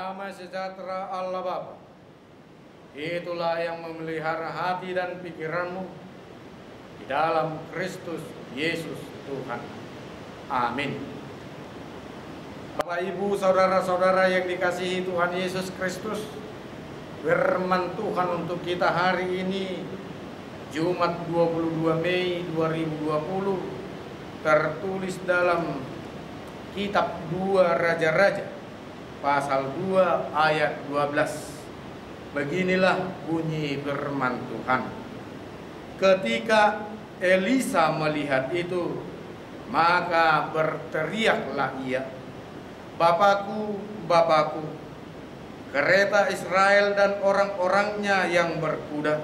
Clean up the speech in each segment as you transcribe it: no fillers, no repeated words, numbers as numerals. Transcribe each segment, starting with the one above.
Damai sejahtera Allah Bapa, itulah yang memelihara hati dan pikiranmu di dalam Kristus Yesus Tuhan. Amin. Bapak, Ibu, saudara-saudara yang dikasihi Tuhan Yesus Kristus, firman Tuhan untuk kita hari ini, Jumat 22 Mei 2020, tertulis dalam kitab 2 Raja-Raja, pasal 2 ayat 12. Beginilah bunyi firman Tuhan. Ketika Elisa melihat itu, maka berteriaklah ia, "Bapakku, Bapakku, kereta Israel dan orang-orangnya yang berkuda."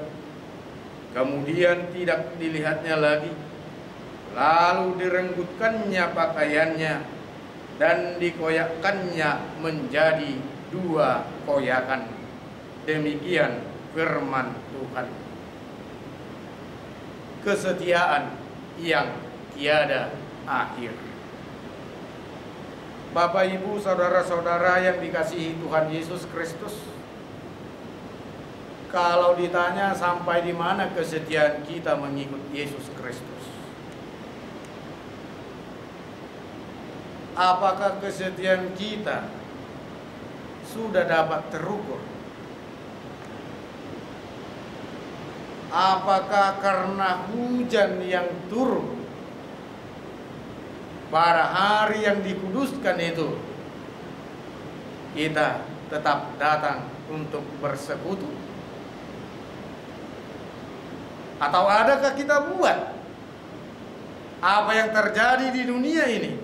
Kemudian tidak dilihatnya lagi. Lalu direnggutkannya pakaiannya dan dikoyakkannya menjadi 2 koyakan. Demikian firman Tuhan. Kesetiaan yang tiada akhir. Bapak, Ibu, saudara-saudara yang dikasihi Tuhan Yesus Kristus, kalau ditanya sampai di mana kesetiaan kita mengikut Yesus Kristus, apakah kesetiaan kita sudah dapat terukur? Apakah karena hujan yang turun pada hari yang dikuduskan itu, kita tetap datang untuk bersekutu? Atau adakah kita buat apa yang terjadi di dunia ini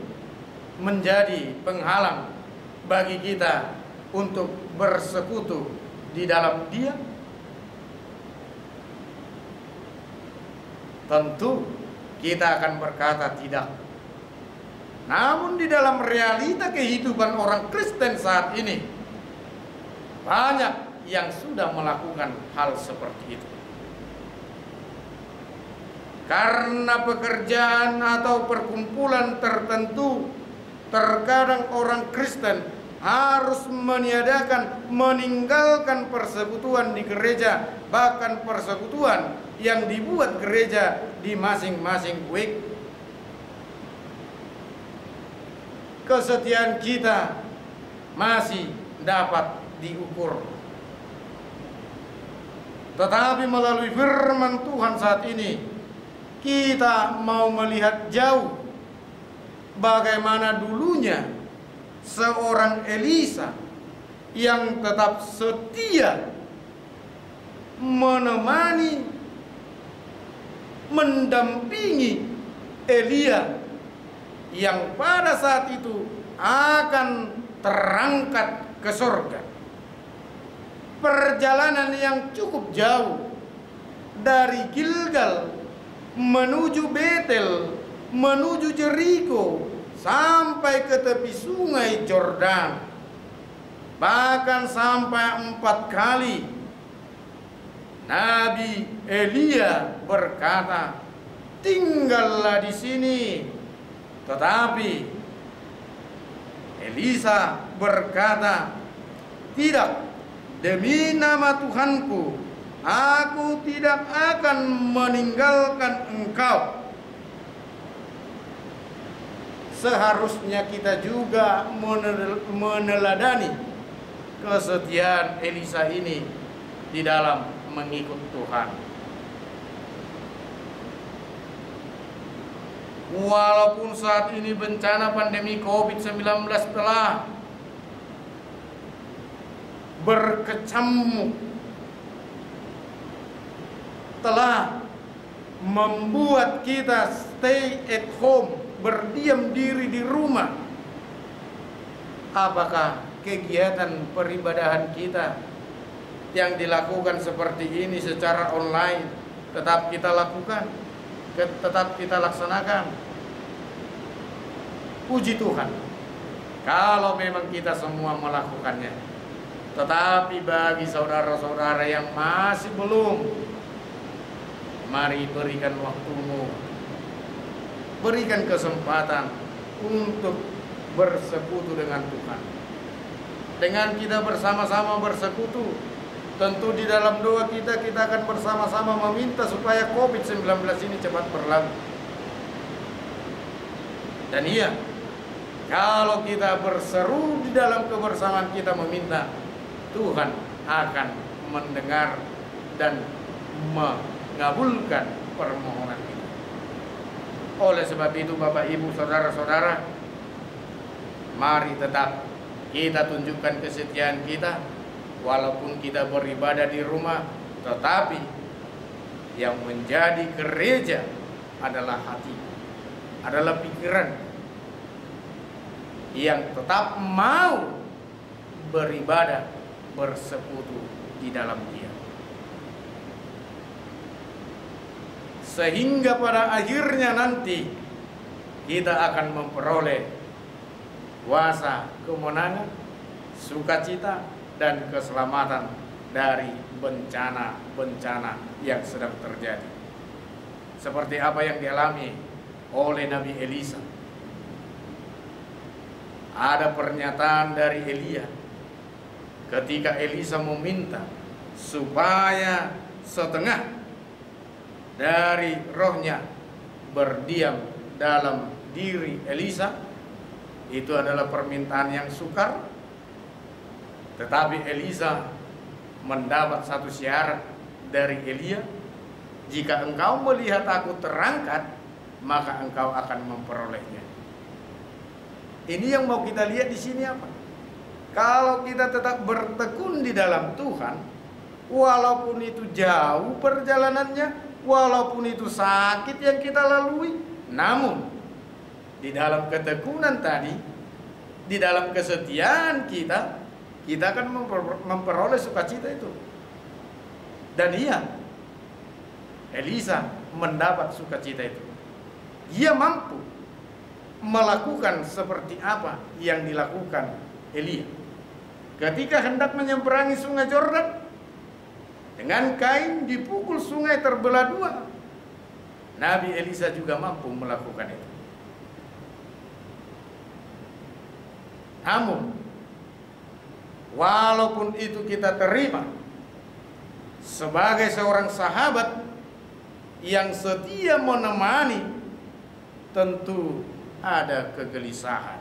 menjadi penghalang bagi kita untuk bersekutu di dalam Dia? Tentu kita akan berkata tidak. Namun di dalam realita kehidupan orang Kristen saat ini, banyak yang sudah melakukan hal seperti itu. Karena pekerjaan atau perkumpulan tertentu, terkadang orang Kristen harus meninggalkan persekutuan di gereja, bahkan persekutuan yang dibuat gereja di masing-masing week. Kesetiaan kita masih dapat diukur. Tetapi melalui firman Tuhan saat ini, kita mau melihat jauh bagaimana dulunya seorang Elisa yang tetap setia menemani, mendampingi Elia yang pada saat itu akan terangkat ke surga. Perjalanan yang cukup jauh dari Gilgal menuju Betel, menuju Jeriko, sampai ke tepi sungai Yordan. Bahkan sampai 4 kali Nabi Elia berkata, "Tinggallah di sini." Tetapi Elisa berkata, "Tidak, demi nama Tuhanku, aku tidak akan meninggalkan engkau." Seharusnya kita juga meneladani kesetiaan Elisa ini di dalam mengikut Tuhan. Walaupun saat ini bencana pandemi COVID-19 telah berkecamuk, telah membuat kita stay at home, berdiam diri di rumah, apakah kegiatan peribadahan kita yang dilakukan seperti ini secara online tetap kita lakukan, tetap kita laksanakan? Puji Tuhan kalau memang kita semua melakukannya. Tetapi bagi saudara-saudara yang masih belum, mari berikan waktumu, berikan kesempatan untuk bersekutu dengan Tuhan. dengan kita bersama-sama bersekutu. Tentu di dalam doa kita akan bersama-sama meminta supaya COVID-19 ini cepat berlalu. Dan iya, kalau kita berseru di dalam kebersamaan kita meminta, Tuhan akan mendengar dan mengabulkan permohonan kita. Oleh sebab itu Bapak Ibu Saudara-saudara, mari tetap kita tunjukkan kesetiaan kita. Walaupun kita beribadah di rumah, tetapi yang menjadi gereja adalah hati, adalah pikiran yang tetap mau beribadah, bersekutu di dalam Dia. Sehingga pada akhirnya nanti kita akan memperoleh kuasa kemenangan, sukacita, dan keselamatan dari bencana-bencana yang sedang terjadi. Seperti apa yang dialami oleh Nabi Elisa. Ada pernyataan dari Elia ketika Elisa meminta supaya setengah dari rohnya berdiam dalam diri Elisa. Itu adalah permintaan yang sukar. Tetapi Elisa mendapat satu syarat dari Elia, jika engkau melihat aku terangkat, maka engkau akan memperolehnya. Ini yang mau kita lihat di sini apa? Kalau kita tetap bertekun di dalam Tuhan, walaupun itu jauh perjalanannya, walaupun itu sakit yang kita lalui, namun di dalam ketekunan tadi, di dalam kesetiaan kita akan memperoleh sukacita itu. Dan iya, Elisa mendapat sukacita itu. Dia mampu melakukan seperti apa yang dilakukan Elia ketika hendak menyeberangi sungai Yordan. Dengan kain dipukul sungai terbelah dua. Nabi Elisa juga mampu melakukan itu. Namun walaupun itu kita terima sebagai seorang sahabat yang setia menemani, tentu ada kegelisahan.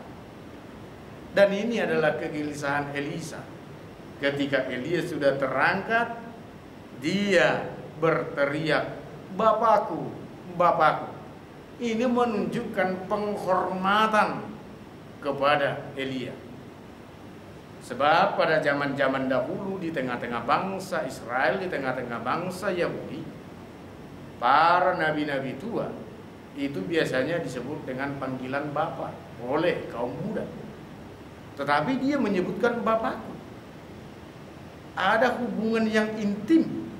Dan ini adalah kegelisahan Elisa. Ketika Elia sudah terangkat, dia berteriak, "Bapakku, Bapakku." Ini menunjukkan penghormatan kepada Elia. Sebab pada zaman-zaman dahulu di tengah-tengah bangsa Israel, di tengah-tengah bangsa Yahudi, para nabi-nabi tua itu biasanya disebut dengan panggilan Bapa oleh kaum muda. Tetapi dia menyebutkan Bapakku. Ada hubungan yang intim,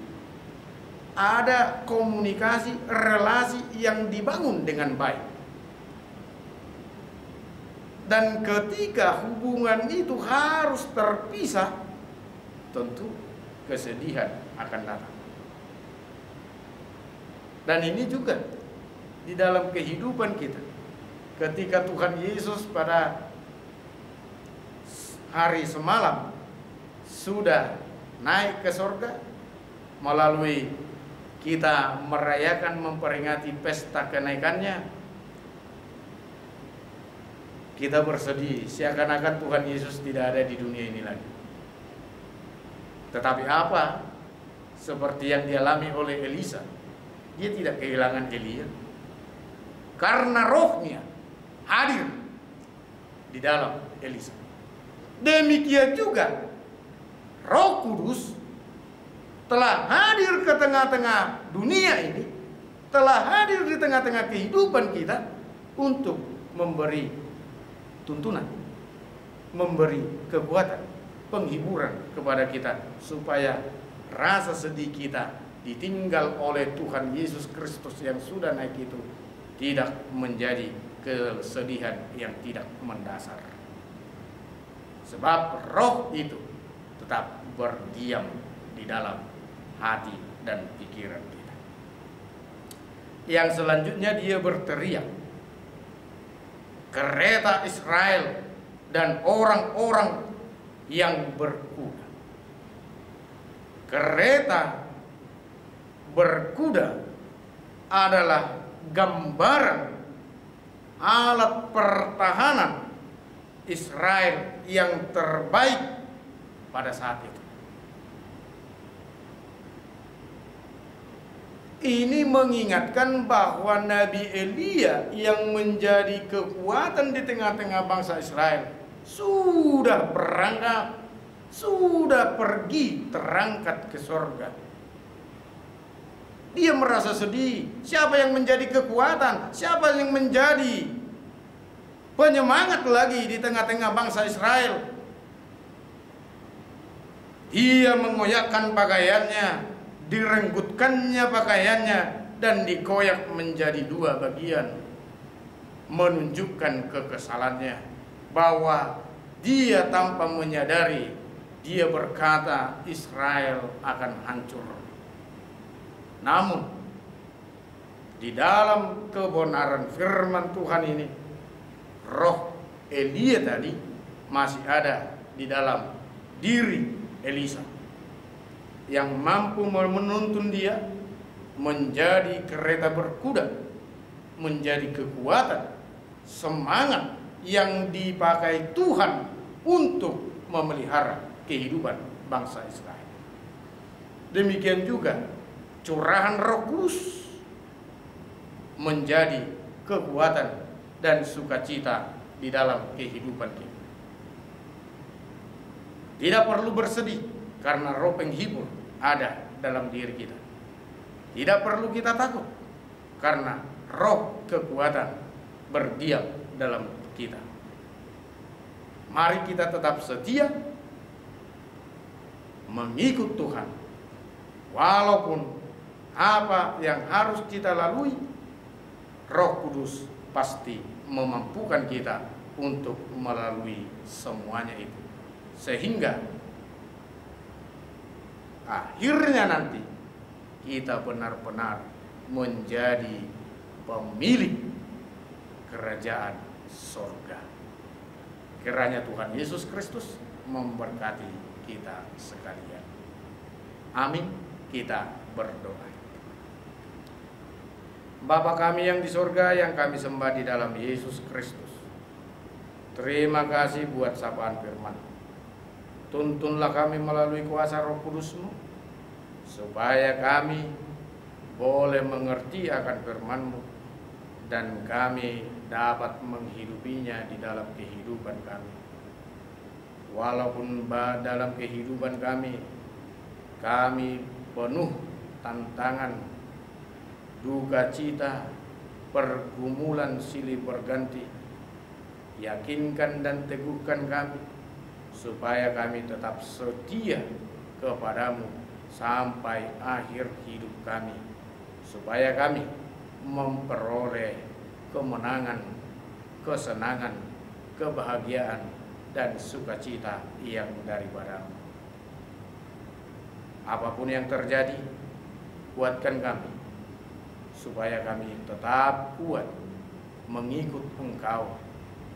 ada komunikasi, relasi yang dibangun dengan baik. Dan ketika hubungan itu harus terpisah, tentu kesedihan akan datang. Dan ini juga di dalam kehidupan kita. Ketika Tuhan Yesus pada hari semalam sudah naik ke surga, melalui kita merayakan memperingati pesta kenaikannya, kita bersedih seakan-akan Tuhan Yesus tidak ada di dunia ini lagi. Tetapi apa? Seperti yang dialami oleh Elisa, dia tidak kehilangan Elia, karena rohnya hadir di dalam Elisa. Demikian juga Roh Kudus telah hadir ke tengah-tengah dunia ini, telah hadir di tengah-tengah kehidupan kita untuk memberi tuntunan, memberi kekuatan, penghiburan kepada kita, supaya rasa sedih kita ditinggal oleh Tuhan Yesus Kristus yang sudah naik itu tidak menjadi kesedihan yang tidak mendasar. Sebab roh itu tetap berdiam di dalam hati dan pikiran kita. Yang selanjutnya dia berteriak, kereta Israel dan orang-orang yang berkuda. Kereta berkuda adalah gambaran alat pertahanan Israel yang terbaik pada saat itu. Ini mengingatkan bahwa Nabi Elia yang menjadi kekuatan di tengah-tengah bangsa Israel sudah berangkat, sudah pergi terangkat ke surga. Dia merasa sedih. Siapa yang menjadi kekuatan? Siapa yang menjadi penyemangat lagi di tengah-tengah bangsa Israel? Dia mengoyakkan pakaiannya, direnggutkannya pakaiannya, dan dikoyak menjadi dua bagian, menunjukkan kekesalannya, bahwa dia tanpa menyadari, dia berkata Israel akan hancur. Namun di dalam kebenaran firman Tuhan ini, roh Elia tadi masih ada di dalam diri Elisa, yang mampu menuntun dia menjadi kereta berkuda, menjadi kekuatan, semangat yang dipakai Tuhan untuk memelihara kehidupan bangsa Israel. Demikian juga curahan Roh Kudus menjadi kekuatan dan sukacita di dalam kehidupan kita. Tidak perlu bersedih karena roh penghibur ada dalam diri kita. Tidak perlu kita takut karena roh kekuatan berdiam dalam kita. Mari kita tetap setia mengikut Tuhan, walaupun apa yang harus kita lalui, Roh Kudus pasti memampukan kita untuk melalui semuanya itu, sehingga akhirnya nanti kita benar-benar menjadi pemilik kerajaan surga. Kiranya Tuhan Yesus Kristus memberkati kita sekalian. Amin. Kita berdoa. Bapa kami yang di surga, yang kami sembah di dalam Yesus Kristus, terima kasih buat sapaan firman. Tuntunlah kami melalui kuasa Roh Kudus-Mu, supaya kami boleh mengerti akan firman-Mu, dan kami dapat menghidupinya di dalam kehidupan kami. Walaupun dalam kehidupan kami penuh tantangan, duka cita, pergumulan silih berganti, yakinkan dan teguhkan kami, supaya kami tetap setia kepadamu sampai akhir hidup kami, supaya kami memperoleh kemenangan, kesenangan, kebahagiaan, dan sukacita yang daripadamu. Apapun yang terjadi, kuatkan kami, supaya kami tetap kuat mengikut Engkau,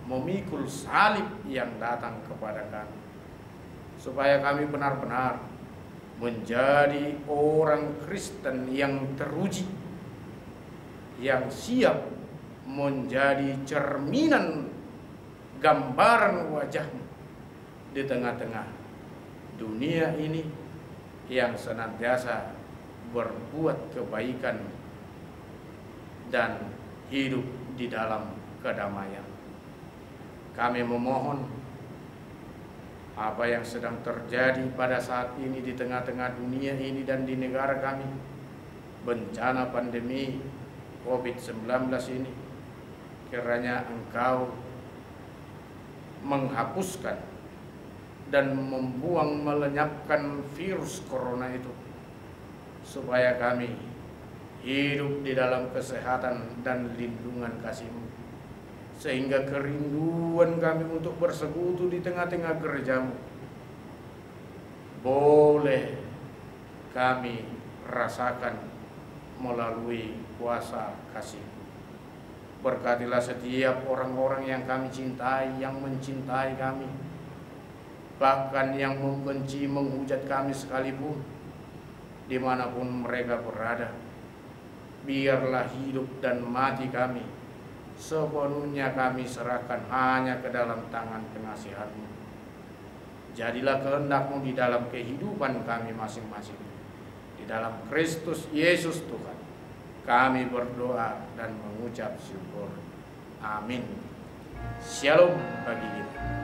memikul salib yang datang kepada kami, supaya kami benar-benar menjadi orang Kristen yang teruji, yang siap menjadi cerminan gambaran wajah-Mu di tengah-tengah dunia ini yang senantiasa berbuat kebaikan dan hidup di dalam kedamaian. Kami memohon apa yang sedang terjadi pada saat ini di tengah-tengah dunia ini dan di negara kami, bencana pandemi COVID-19 ini, kiranya Engkau menghapuskan dan membuang, melenyapkan virus corona itu, supaya kami hidup di dalam kesehatan dan lindungan kasih-Mu, sehingga kerinduan kami untuk bersekutu di tengah-tengah gereja-Mu boleh kami rasakan melalui kuasa kasih. Berkatilah setiap orang-orang yang kami cintai, yang mencintai kami, bahkan yang membenci menghujat kami sekalipun, dimanapun mereka berada. Biarlah hidup dan mati kami sepenuhnya kami serahkan hanya ke dalam tangan pengasihan-Mu. Jadilah kehendak-Mu di dalam kehidupan kami masing-masing. Di dalam Kristus Yesus Tuhan kami berdoa dan mengucap syukur. Amin. Shalom bagi kita.